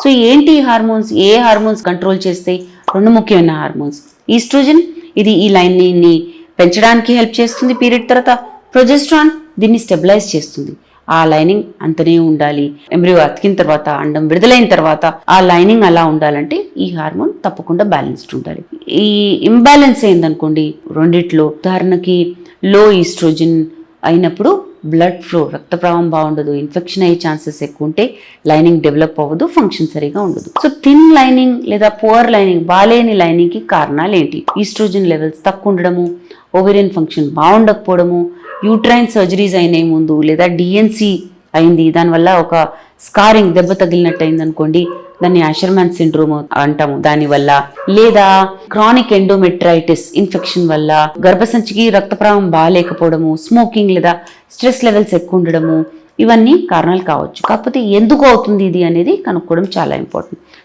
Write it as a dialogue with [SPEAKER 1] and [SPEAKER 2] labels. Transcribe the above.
[SPEAKER 1] So ఏంటి ఈ hormones, ఏ hormones control చేస్తాయి? రెండు ముఖ్యమైన హార్మోన్స్. ఈస్ట్రోజన్ ఇది ఈ లైనింగ్ని పెంచడానికి హెల్ప్ చేస్తుంది పీరియడ్ తర్వాత. ప్రొజెస్ట్రాన్ దీన్ని స్టెబిలైజ్ చేస్తుంది. ఆ లైనింగ్ అంతనే ఉండాలి. ఎంబ్రియో అతికిన తర్వాత, అండం విడుదలైన తర్వాత ఆ లైనింగ్ అలా ఉండాలంటే ఈ హార్మోన్ తప్పకుండా బ్యాలెన్స్డ్ ఉండాలి. ఈ ఇంబ్యాలెన్స్ అయిందనుకోండి రెండిట్లో, ఉదాహరణకి లో ఈస్ట్రోజన్ అయినప్పుడు బ్లడ్ ఫ్లో, రక్త ప్రవాహం బాగుండదు, ఇన్ఫెక్షన్ అయ్యే ఛాన్సెస్ ఎక్కువ ఉంటే, లైనింగ్ డెవలప్ అవ్వదు, ఫంక్షన్ సరిగా ఉండదు. సో థిన్ లైనింగ్ లేదా పువర్ లైనింగ్, బాలేని లైనింగ్కి కారణాలు ఏంటి? ఈస్ట్రోజన్ లెవెల్స్ తక్కువ ఉండడము, ఓవేరియన్ ఫంక్షన్ బాగుండకపోవడము, యూట్రైన్ సర్జరీస్ అయినాయి ముందు, లేదా డిఎన్సి అయింది, దానివల్ల ఒక స్కారింగ్, దెబ్బ తగిలినట్టు అయింది అనుకోండి, దాన్ని ఆషర్మాన్ సిండ్రోమ్ అంటాము దానివల్ల, లేదా క్రానిక్ ఎండోమెట్రైటిస్ ఇన్ఫెక్షన్ వల్ల, గర్భసంచికి రక్త ప్రవాహం బాగాలేకపోవడము, స్మోకింగ్ లేదా స్ట్రెస్ లెవెల్స్ ఎక్కువ ఉండడము, ఇవన్నీ కారణాలు కావచ్చు. కాకపోతే ఎందుకు అవుతుంది ఇది అనేది కనుక్కోవడం చాలా ఇంపార్టెంట్.